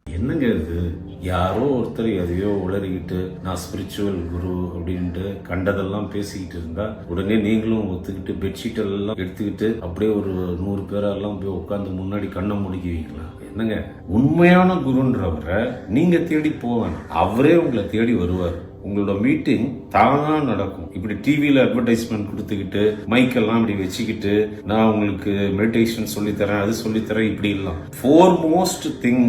என்னங்க இது, யாரோ ஒருத்தர் எதையோ உளறிக்கிட்டு நான் ஸ்பிரிச்சுவல் குரு அப்படின்ட்டு கண்டதெல்லாம் பேசிக்கிட்டு இருந்தா உடனே நீங்களும் ஒத்துக்கிட்டு பெட்ஷீட் எல்லாம் எடுத்துக்கிட்டு அப்படியே ஒரு 100 பேரெல்லாம் போய் உட்காந்து முன்னாடி கண்ணை முடிக்குவீங்களா? என்னங்க, உண்மையான குருன்றவரை நீங்க தேடி போவேன், அவரே உங்களை தேடி வருவார். உங்களோட மீட்டிங் தானா நடக்கும். இப்படி டிவியில அட்வர்டைஸ்மெண்ட் கொடுத்துக்கிட்டு மைக்கெல்லாம் இப்படி வச்சுக்கிட்டு நான் உங்களுக்கு மெடிடேஷன் சொல்லித்தரேன், அது சொல்லித்தரேன், இப்படி எல்லாம். ஃபோர்மோஸ்ட் திங்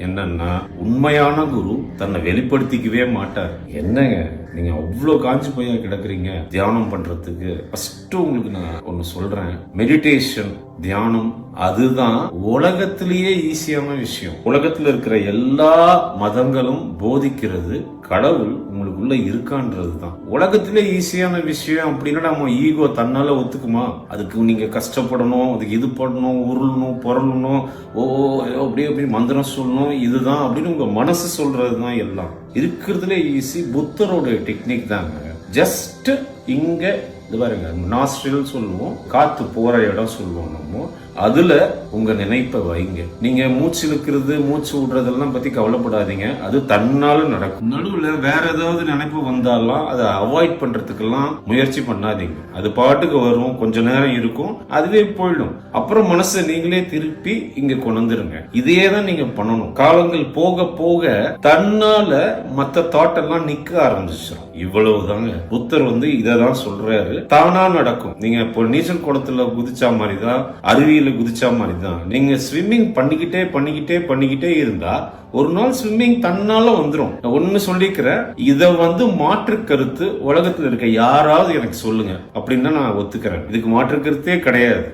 என்னன்னா, உண்மையான குரு தன்னை வெளிப்படுத்திக்கவே மாட்டார். என்னங்க நீங்க அவ்வளோ காஞ்சி போய் கிடக்குறீங்க தியானம் பண்றதுக்கு? ஃபர்ஸ்ட் உங்களுக்கு நான் ஒன்னு சொல்றேன், மெடிடேஷன் தியானம் அதுதான் உலகத்திலேயே ஈஸியான விஷயம். உலகத்துல இருக்கிற எல்லா மதங்களும் போதிக்கிறது கடவுள் உங்களுக்குள்ள இருக்கான்றது தான். உலகத்திலே ஈஸியான விஷயம் அப்படின்னா நம்ம ஈகோ தன்னால ஒத்துக்குமா? அதுக்கு நீங்க கஷ்டப்படணும், அதுக்கு இது பண்ணணும், உருளணும், பொருளணும், அப்படியே அப்படி மந்திரம் சொல்லணும், இதுதான் அப்படின்னு உங்க மனசு சொல்றதுதான் எல்லாம். இருக்கிறதுல ஈஸி புத்தரோட டெக்னிக் தாங்க. ஜஸ்ட் இங்க இது பாருங்க, நாஸ்ட்ரில் சொல்லுவோம், காத்து போற இடம் சொல்லுவோம் நம்ம. அதுல உங்க நினைப்பை வைங்க. நீங்க மூச்சு இழுக்கிறது மூச்சு விடுறதெல்லாம் பத்தி கவலைப்படாதீங்க, அது தன்னால நடக்கும். நடுவுல வேற ஏதாவது நினைப்பு வந்தாலும் அதை அவாய்ட் பண்றதுக்கெல்லாம் முயற்சி பண்ணாதீங்க. அது பாட்டுக்கு வரும், கொஞ்ச நேரம் இருக்கும், அதுவே போயிடும். அப்புறம் மனசை நீங்களே திருப்பி இங்க கொண்டு வந்துருங்க. இதே தான் நீங்க பண்ணணும். காலங்கள் போக போக தன்னால மத்த தாட் எல்லாம் நிக்க ஆரம்பிச்சிடும். இவ்வளவுதாங்க. புத்தர் இததான் சொல்றாரு, தானா நடக்கும். நீங்க இப்போ நீச்சல் குளத்துல குதிச்சா மாதிரிதான், அருவியில குதிச்சா மாதிரிதான். நீங்க ஸ்விம்மிங் பண்ணிக்கிட்டே இருந்தா ஒரு நாள் ஸ்விம்மிங் தன்னால வந்துரும். ஒன்னு சொல்லிக்கிறேன், இத மாற்று கருத்து உலகத்துல இருக்க யாராவது எனக்கு சொல்லுங்க அப்படின்னா நான் ஒத்துக்கிறேன். இதுக்கு மாற்று கருத்தே கிடையாது.